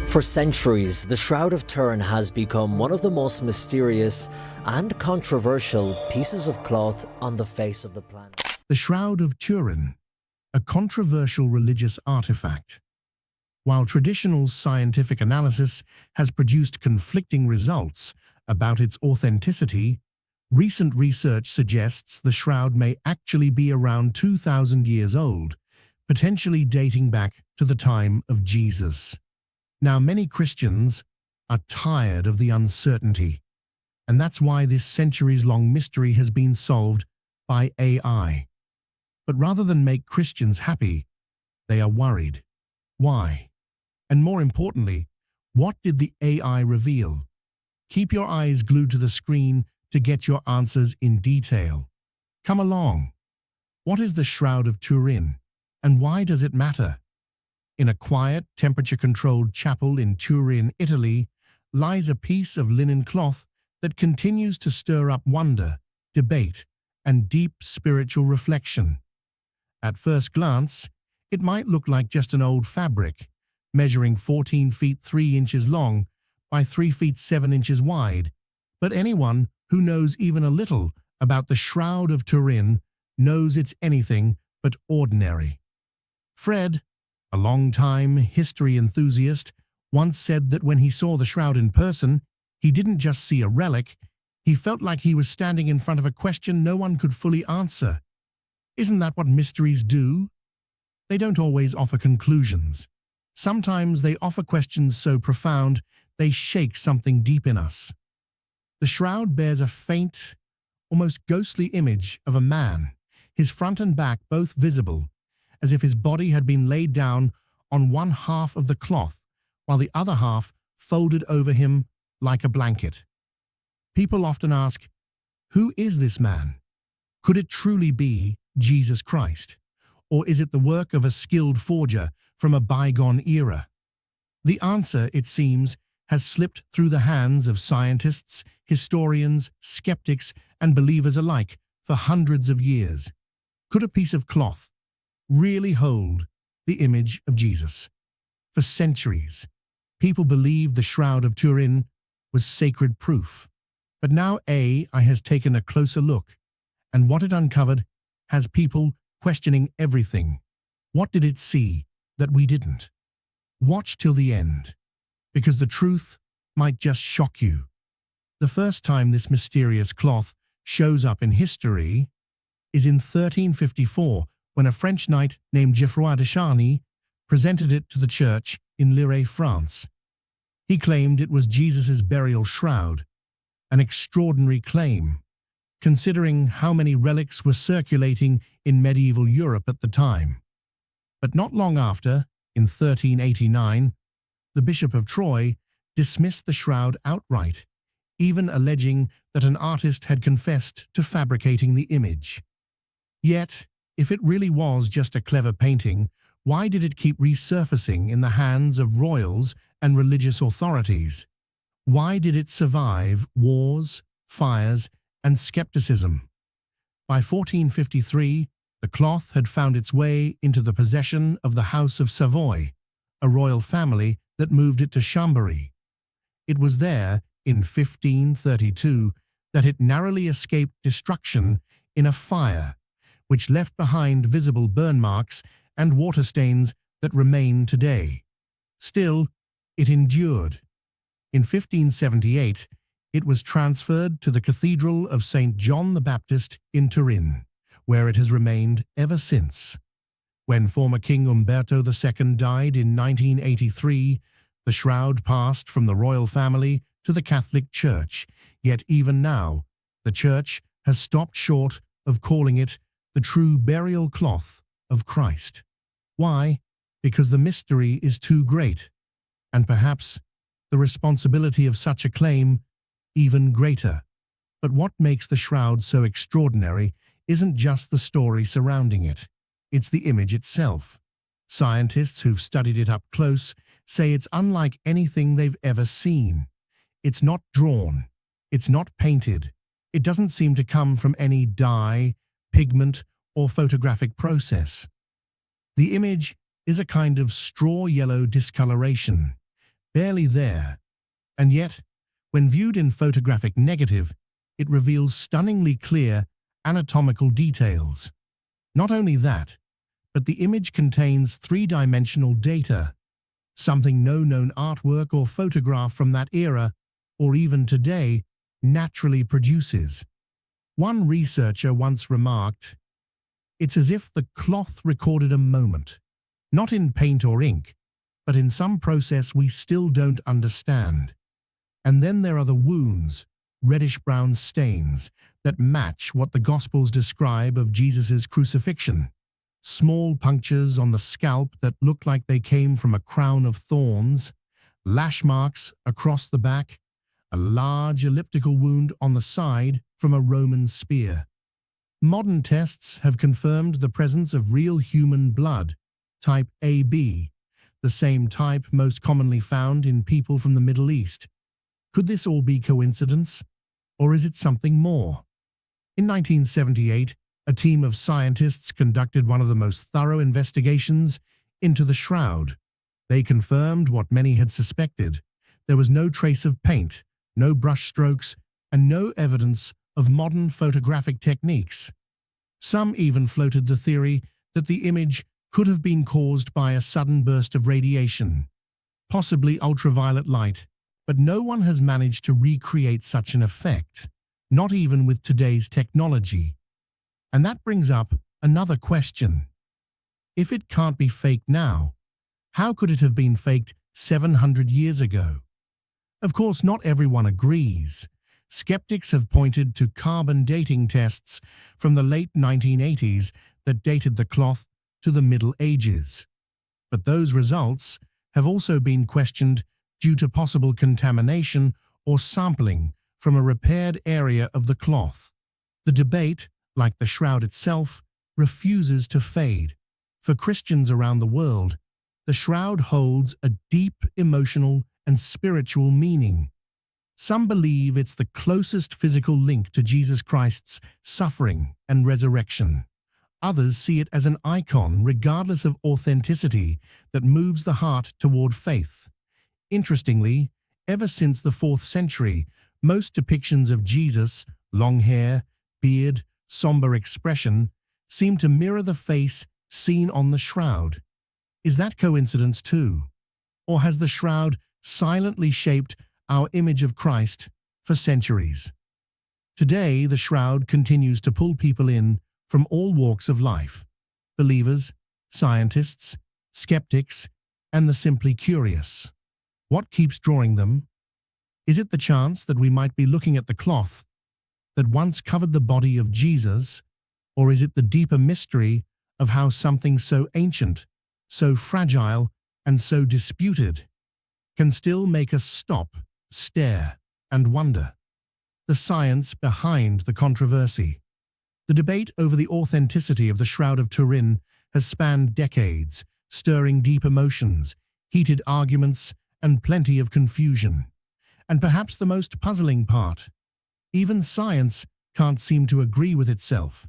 For centuries, the Shroud of Turin has become one of the most mysterious and controversial pieces of cloth on the face of the planet. The Shroud of Turin, a controversial religious artifact. While traditional scientific analysis has produced conflicting results about its authenticity, recent research suggests the shroud may actually be around 2,000 years old, potentially dating back to the time of Jesus. Now, many Christians are tired of the uncertainty, and that's why this centuries-long mystery has been solved by AI. But rather than make Christians happy, they are worried. Why? And more importantly, what did the AI reveal? Keep your eyes glued to the screen to get your answers in detail. Come along. What is the Shroud of Turin, and why does it matter? In a quiet, temperature-controlled chapel in Turin, Italy, lies a piece of linen cloth that continues to stir up wonder, debate, and deep spiritual reflection. At first glance, it might look like just an old fabric, measuring 14 feet 3 inches long by 3 feet 7 inches wide, but anyone who knows even a little about the Shroud of Turin knows it's anything but ordinary. Fred, a long-time history enthusiast, once said that when he saw the shroud in person, he didn't just see a relic, he felt like he was standing in front of a question no one could fully answer. Isn't that what mysteries do? They don't always offer conclusions. Sometimes they offer questions so profound they shake something deep in us. The shroud bears a faint, almost ghostly image of a man, his front and back both visible, as if his body had been laid down on one half of the cloth, while the other half folded over him like a blanket. People often ask, who is this man? Could it truly be Jesus Christ? Or is it the work of a skilled forger from a bygone era? The answer, it seems, has slipped through the hands of scientists, historians, skeptics, and believers alike for hundreds of years. Could a piece of cloth really hold the image of Jesus? For centuries, people believed the Shroud of Turin was sacred proof. But now AI has taken a closer look, and what it uncovered has people questioning everything. What did it see that we didn't? Watch till the end, because the truth might just shock you. The first time this mysterious cloth shows up in history is in 1354, when a French knight named Geoffroy de Charny presented it to the church in Lille, France. He claimed it was Jesus' burial shroud, an extraordinary claim, considering how many relics were circulating in medieval Europe at the time. But not long after, in 1389, the Bishop of Troyes dismissed the shroud outright, even alleging that an artist had confessed to fabricating the image. Yet, if it really was just a clever painting, why did it keep resurfacing in the hands of royals and religious authorities? Why did it survive wars, fires, and skepticism? By 1453, the cloth had found its way into the possession of the House of Savoy, a royal family that moved it to Chambéry. It was there, in 1532, that it narrowly escaped destruction in a fire, which left behind visible burn marks and water stains that remain today. Still, it endured. In 1578, it was transferred to the Cathedral of St. John the Baptist in Turin, where it has remained ever since. When former King Umberto II died in 1983, the shroud passed from the royal family to the Catholic Church, yet even now, the Church has stopped short of calling it the true burial cloth of Christ. Why? Because the mystery is too great, and perhaps the responsibility of such a claim even greater. But what makes the shroud so extraordinary isn't just the story surrounding it. It's the image itself. Scientists who've studied it up close say it's unlike anything they've ever seen. It's not drawn. It's not painted. It doesn't seem to come from any dye, pigment, or photographic process. The image is a kind of straw yellow discoloration, barely there. And yet, when viewed in photographic negative, it reveals stunningly clear anatomical details. Not only that, but the image contains three-dimensional data, something no known artwork or photograph from that era, or even today, naturally produces. One researcher once remarked, "It's as if the cloth recorded a moment, not in paint or ink, but in some process we still don't understand." And then there are the wounds, reddish-brown stains, that match what the Gospels describe of Jesus' crucifixion. Small punctures on the scalp that look like they came from a crown of thorns, lash marks across the back, a large elliptical wound on the side from a Roman spear. Modern tests have confirmed the presence of real human blood, type AB, the same type most commonly found in people from the Middle East. Could this all be coincidence, or is it something more? In 1978, a team of scientists conducted one of the most thorough investigations into the shroud. They confirmed what many had suspected. There was no trace of paint, no brush strokes, and no evidence of modern photographic techniques. Some even floated the theory that the image could have been caused by a sudden burst of radiation, possibly ultraviolet light, but no one has managed to recreate such an effect, not even with today's technology. And that brings up another question. If it can't be faked now, how could it have been faked 700 years ago? Of course, not everyone agrees. Skeptics have pointed to carbon dating tests from the late 1980s that dated the cloth to the Middle Ages. But those results have also been questioned due to possible contamination or sampling from a repaired area of the cloth. The debate, like the shroud itself, refuses to fade. For Christians around the world, the shroud holds a deep emotional and spiritual meaning. Some believe it's the closest physical link to Jesus Christ's suffering and resurrection. Others see it as an icon, regardless of authenticity, that moves the heart toward faith. Interestingly, ever since the 4th century, most depictions of Jesus, long hair, beard, somber expression, seem to mirror the face seen on the shroud. Is that coincidence too? Or has the shroud silently shaped our image of Christ for centuries? Today, the shroud continues to pull people in from all walks of life: believers, scientists, skeptics, and the simply curious. What keeps drawing them? Is it the chance that we might be looking at the cloth that once covered the body of Jesus, or is it the deeper mystery of how something so ancient, so fragile, and so disputed can still make us stop, stare, and wonder? The science behind the controversy. The debate over the authenticity of the Shroud of Turin has spanned decades, stirring deep emotions, heated arguments, and plenty of confusion. And perhaps the most puzzling part, even science can't seem to agree with itself.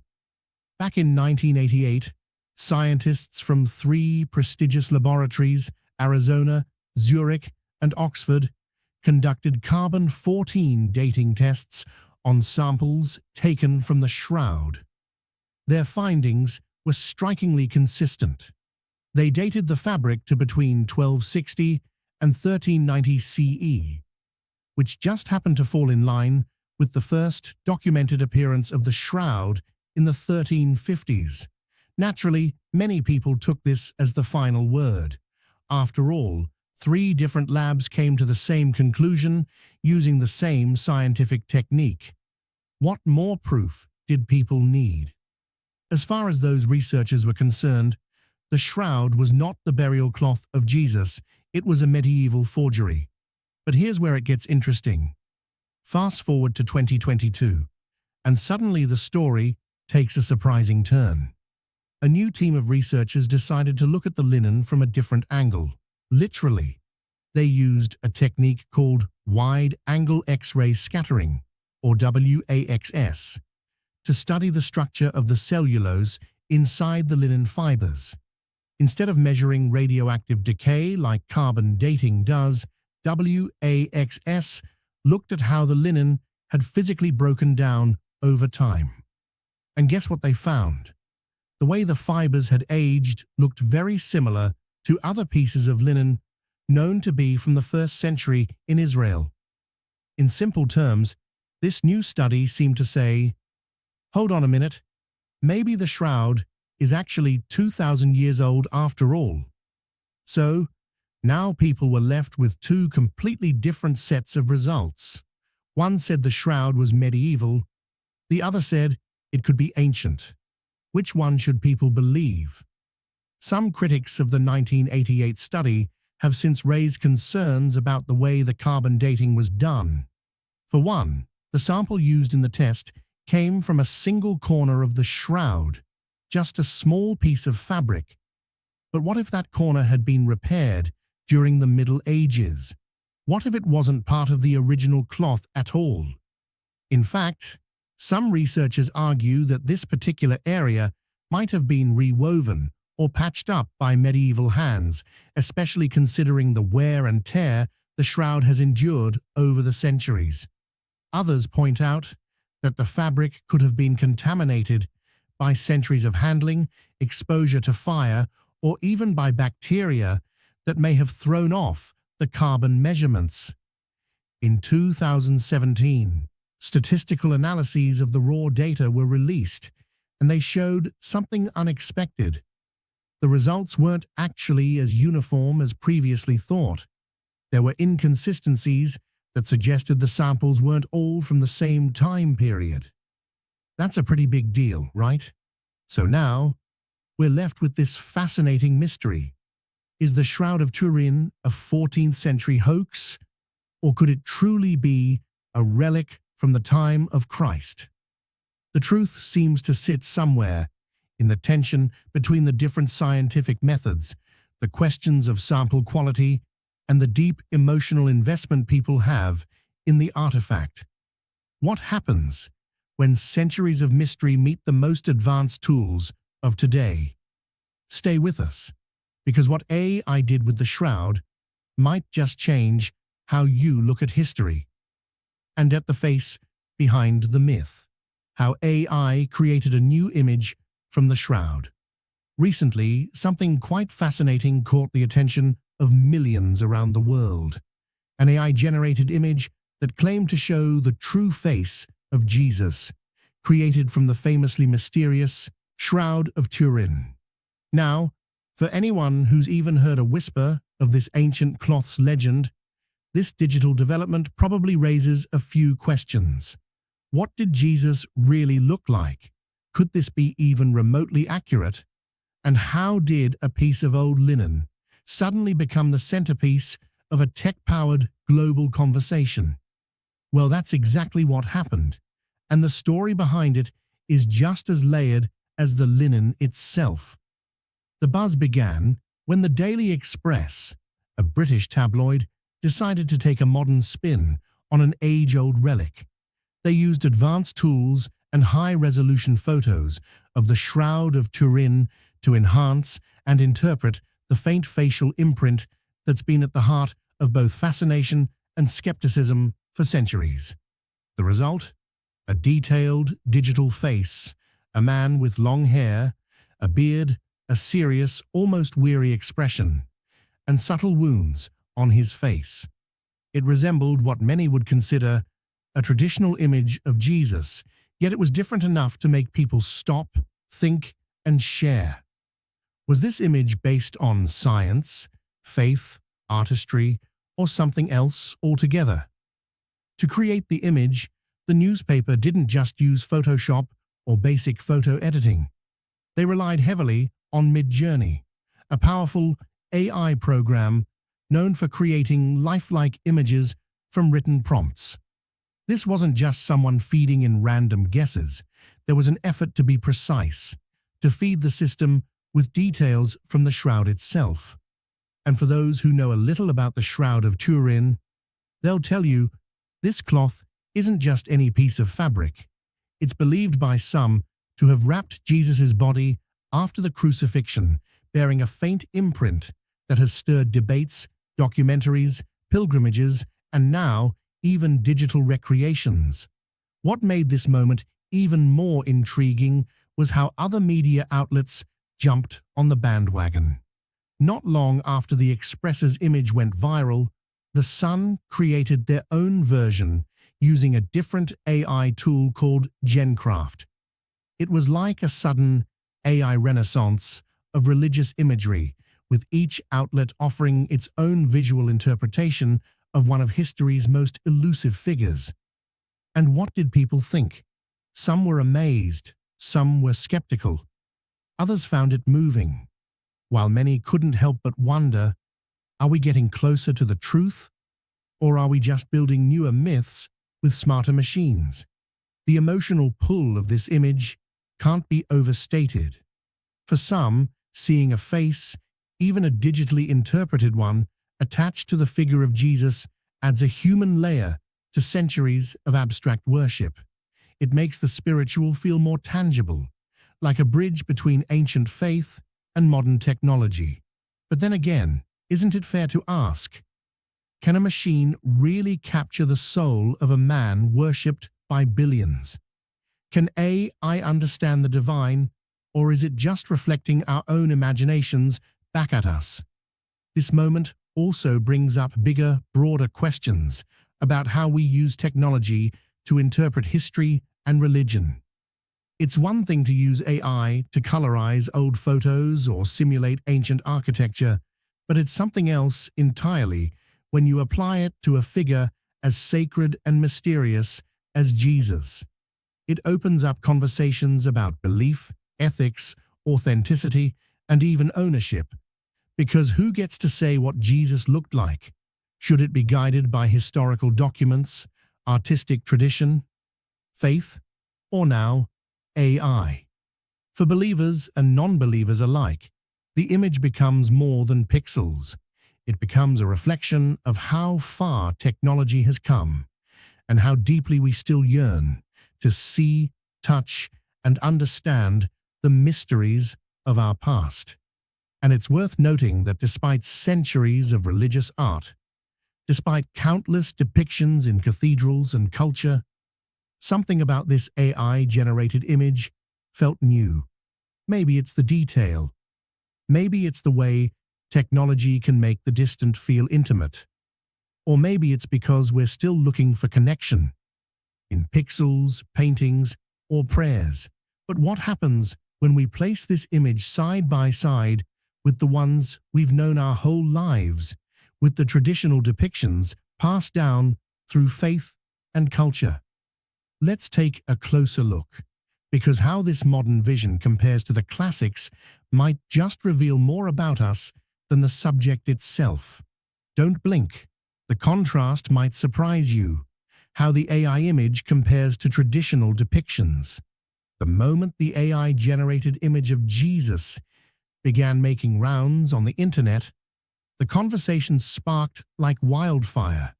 Back in 1988, scientists from 3 prestigious laboratories, Arizona, Zurich, and Oxford, conducted carbon-14 dating tests on samples taken from the shroud. Their findings were strikingly consistent. They dated the fabric to between 1260 and 1390 CE, which just happened to fall in line with the first documented appearance of the shroud in the 1350s. Naturally, many people took this as the final word. After all, 3 different labs came to the same conclusion using the same scientific technique. What more proof did people need? As far as those researchers were concerned, the shroud was not the burial cloth of Jesus, it was a medieval forgery. But here's where it gets interesting. Fast forward to 2022, and suddenly the story takes a surprising turn. A new team of researchers decided to look at the linen from a different angle. Literally, they used a technique called wide-angle X-ray scattering, or WAXS, to study the structure of the cellulose inside the linen fibers. Instead of measuring radioactive decay like carbon dating does, WAXS looked at how the linen had physically broken down over time. And guess what they found? The way the fibers had aged looked very similar to other pieces of linen known to be from the 1st century in Israel. In simple terms, this new study seemed to say, hold on a minute, maybe the shroud is actually 2,000 years old after all. So, now people were left with two completely different sets of results. One said the shroud was medieval, the other said it could be ancient. Which one should people believe? Some critics of the 1988 study have since raised concerns about the way the carbon dating was done. For one, the sample used in the test came from a single corner of the shroud, just a small piece of fabric. But what if that corner had been repaired during the Middle Ages? What if it wasn't part of the original cloth at all? In fact, some researchers argue that this particular area might have been rewoven or patched up by medieval hands, especially considering the wear and tear the shroud has endured over the centuries. Others point out that the fabric could have been contaminated by centuries of handling, exposure to fire, or even by bacteria that may have thrown off the carbon measurements. In 2017, statistical analyses of the raw data were released, and they showed something unexpected. The results weren't actually as uniform as previously thought. There were inconsistencies that suggested the samples weren't all from the same time period. That's a pretty big deal, right? So now, we're left with this fascinating mystery. Is the Shroud of Turin a 14th century hoax, or could it truly be a relic from the time of Christ? The truth seems to sit somewhere in the tension between the different scientific methods, the questions of sample quality, and the deep emotional investment people have in the artifact. What happens when centuries of mystery meet the most advanced tools of today? Stay with us, because what AI did with the shroud might just change how you look at history. And at the face behind the myth, how AI created a new image from the shroud. Recently, something quite fascinating caught the attention of millions around the world. An AI-generated image that claimed to show the true face of Jesus, created from the famously mysterious Shroud of Turin. Now, for anyone who's even heard a whisper of this ancient cloth's legend, this digital development probably raises a few questions. What did Jesus really look like? Could this be even remotely accurate? And how did a piece of old linen suddenly become the centerpiece of a tech-powered global conversation? Well, that's exactly what happened, and the story behind it is just as layered as the linen itself. The buzz began when the Daily Express, a British tabloid, decided to take a modern spin on an age-old relic. They used advanced tools and high-resolution photos of the Shroud of Turin to enhance and interpret the faint facial imprint that's been at the heart of both fascination and skepticism for centuries. The result? A detailed digital face, a man with long hair, a beard, a serious, almost weary expression, and subtle wounds on his face. It resembled what many would consider a traditional image of Jesus, yet it was different enough to make people stop, think, and share. Was this image based on science, faith, artistry, or something else altogether? To create the image, the newspaper didn't just use Photoshop or basic photo editing. They relied heavily on Midjourney, a powerful AI program known for creating lifelike images from written prompts. This wasn't just someone feeding in random guesses. There was an effort to be precise, to feed the system with details from the shroud itself. And for those who know a little about the Shroud of Turin, they'll tell you this cloth isn't just any piece of fabric. It's believed by some to have wrapped Jesus' body after the crucifixion, bearing a faint imprint that has stirred debates, documentaries, pilgrimages, and now even digital recreations. What made this moment even more intriguing was how other media outlets jumped on the bandwagon. Not long after the Express's image went viral, The Sun created their own version using a different AI tool called GenCraft. It was like a sudden AI renaissance of religious imagery, with each outlet offering its own visual interpretation of one of history's most elusive figures. And what did people think? Some were amazed, some were skeptical. Others found it moving, while many couldn't help but wonder, are we getting closer to the truth? Or are we just building newer myths with smarter machines? The emotional pull of this image can't be overstated. For some, seeing a face, even a digitally interpreted one, attached to the figure of Jesus adds a human layer to centuries of abstract worship. It makes the spiritual feel more tangible, like a bridge between ancient faith and modern technology. But then again, isn't it fair to ask, can a machine really capture the soul of a man worshipped by billions? Can AI understand the divine, or is it just reflecting our own imaginations back at us? This moment also brings up bigger, broader questions about how we use technology to interpret history and religion. It's one thing to use AI to colorize old photos or simulate ancient architecture, but it's something else entirely when you apply it to a figure as sacred and mysterious as Jesus. It opens up conversations about belief, ethics, authenticity, and even ownership. Because who gets to say what Jesus looked like? Should it be guided by historical documents, artistic tradition, faith, or now AI? For believers and non-believers alike, the image becomes more than pixels. It becomes a reflection of how far technology has come and how deeply we still yearn to see, touch, and understand the mysteries of our past. And it's worth noting that despite centuries of religious art, despite countless depictions in cathedrals and culture, something about this AI-generated image felt new. Maybe it's the detail. Maybe it's the way technology can make the distant feel intimate. Or maybe it's because we're still looking for connection in pixels, paintings, or prayers. But what happens when we place this image side by side with the ones we've known our whole lives, with the traditional depictions passed down through faith and culture? Let's take a closer look, because how this modern vision compares to the classics might just reveal more about us than the subject itself. Don't blink. The contrast might surprise you. How the AI image compares to traditional depictions. The moment the AI-generated image of Jesus began making rounds on the internet, the conversation sparked like wildfire.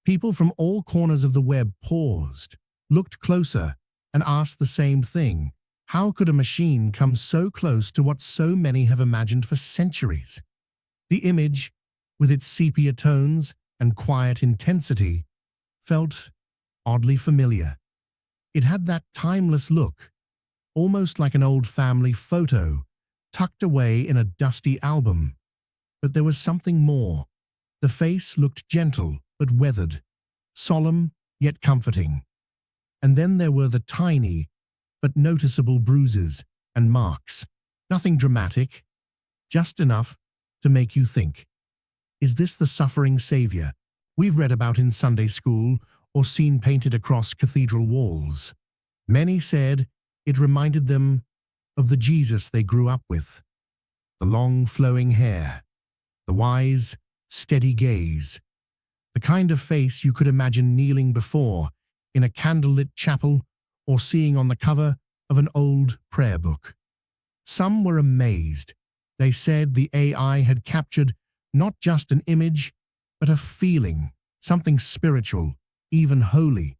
People from all corners of the web paused, looked closer, and asked the same thing. How could a machine come so close to what so many have imagined for centuries? The image, with its sepia tones and quiet intensity, felt oddly familiar. It had that timeless look, almost like an old family photo tucked away in a dusty album. But there was something more. The face looked gentle but weathered, solemn yet comforting. And then there were the tiny but noticeable bruises and marks. Nothing dramatic, just enough to make you think. Is this the suffering Savior we've read about in Sunday school or seen painted across cathedral walls? Many said it reminded them of the Jesus they grew up with. The long flowing hair, the wise, steady gaze, the kind of face you could imagine kneeling before in a candlelit chapel or seeing on the cover of an old prayer book. Some were amazed. They said the AI had captured not just an image, but a feeling, something spiritual, even holy.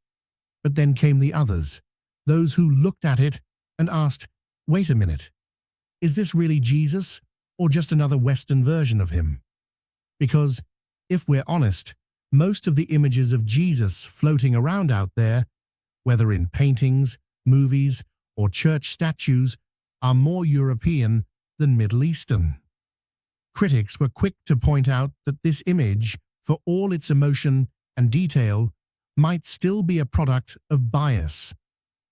But then came the others, those who looked at it and asked, wait a minute, is this really Jesus or just another Western version of him? Because If we're honest, most of the images of Jesus floating around out there, whether in paintings, movies, or church statues, are more European than Middle Eastern. Critics were quick to point out that this image, for all its emotion and detail, might still be a product of bias.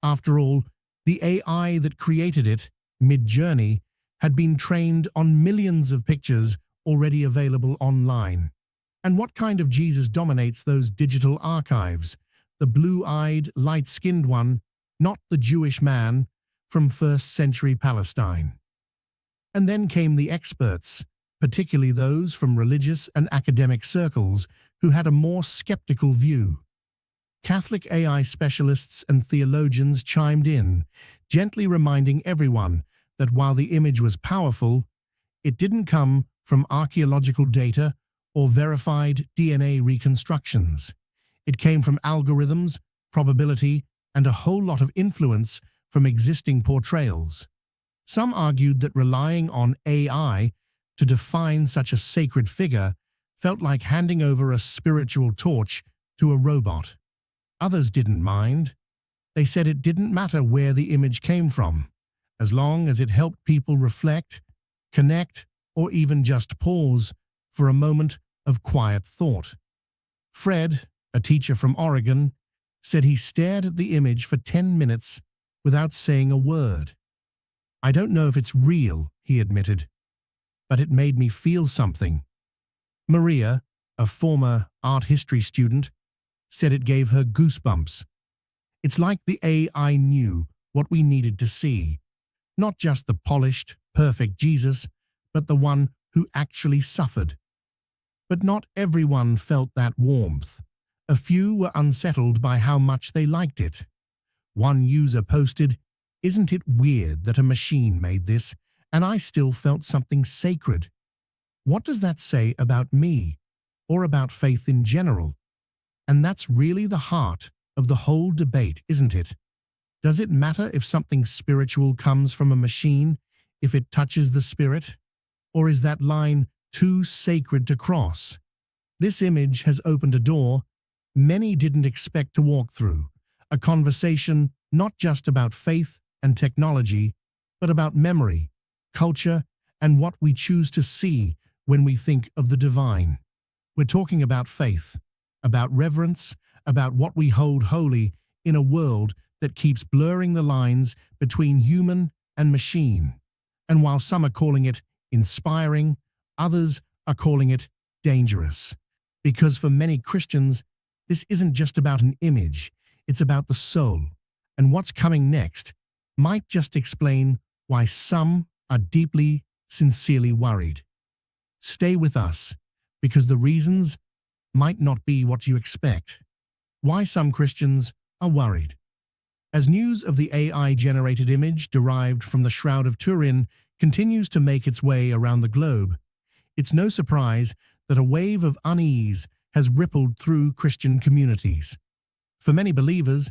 After all, the AI that created it, Mid-Journey, had been trained on millions of pictures already available online. And what kind of Jesus dominates those digital archives? The blue-eyed, light-skinned one, not the Jewish man from first-century Palestine. And then came the experts, particularly those from religious and academic circles who had a more skeptical view. Catholic AI specialists and theologians chimed in, gently reminding everyone that while the image was powerful, it didn't come from archaeological data or verified DNA reconstructions. It came from algorithms, probability, and a whole lot of influence from existing portrayals. Some argued that relying on AI to define such a sacred figure felt like handing over a spiritual torch to a robot. Others didn't mind. They said it didn't matter where the image came from, as long as it helped people reflect, connect, or even just pause for a moment of quiet thought. Fred, a teacher from Oregon, said he stared at the image for 10 minutes without saying a word. "I don't know if it's real," he admitted, "but it made me feel something." Maria, a former art history student, said it gave her goosebumps. "It's like the AI knew what we needed to see, not just the polished, perfect Jesus, but the one who actually suffered." But not everyone felt that warmth. A few were unsettled by how much they liked it. One user posted, "Isn't it weird that a machine made this, and I still felt something sacred? What does that say about me, or about faith in general?" And that's really the heart of the whole debate, isn't it? Does it matter if something spiritual comes from a machine, if it touches the spirit? Or is that line too sacred to cross? This image has opened a door many didn't expect to walk through, a conversation not just about faith and technology, but about memory, culture, and what we choose to see when we think of the divine. We're talking about faith, about reverence, about what we hold holy in a world that keeps blurring the lines between human and machine. And while some are calling it inspiring, others are calling it dangerous. Because for many Christians, this isn't just about an image, it's about the soul. And what's coming next might just explain why some are deeply, sincerely worried. Stay with us, because the reasons might not be what you expect. Why some Christians are worried. As news of the AI-generated image derived from the Shroud of Turin continues to make its way around the globe, it's no surprise that a wave of unease has rippled through Christian communities. For many believers,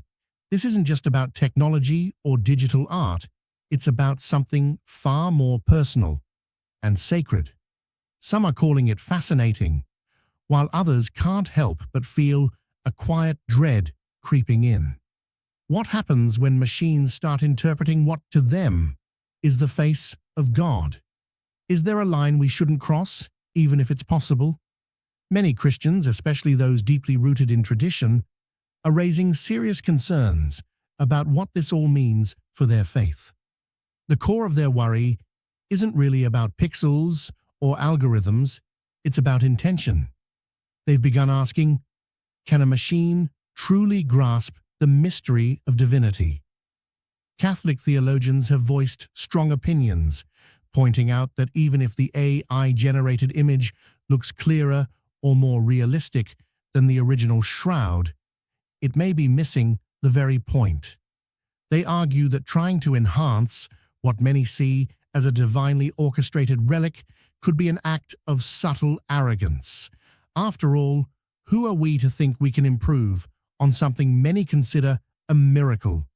this isn't just about technology or digital art, it's about something far more personal and sacred. Some are calling it fascinating, while others can't help but feel a quiet dread creeping in. What happens when machines start interpreting what to them is the face of God? Is there a line we shouldn't cross, even if it's possible? Many Christians, especially those deeply rooted in tradition, are raising serious concerns about what this all means for their faith. The core of their worry isn't really about pixels or algorithms, it's about intention. They've begun asking, can a machine truly grasp the mystery of divinity? Catholic theologians have voiced strong opinions, pointing out that even if the AI-generated image looks clearer or more realistic than the original shroud, it may be missing the very point. They argue that trying to enhance what many see as a divinely orchestrated relic could be an act of subtle arrogance. After all, who are we to think we can improve on something many consider a miracle?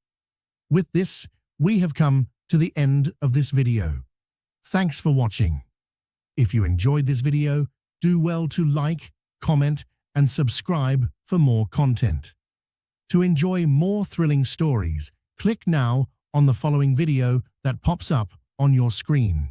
With this, we have come to the end of this video. Thanks for watching. If you enjoyed this video, do well to like, comment, and subscribe for more content. To enjoy more thrilling stories, click now on the following video that pops up on your screen.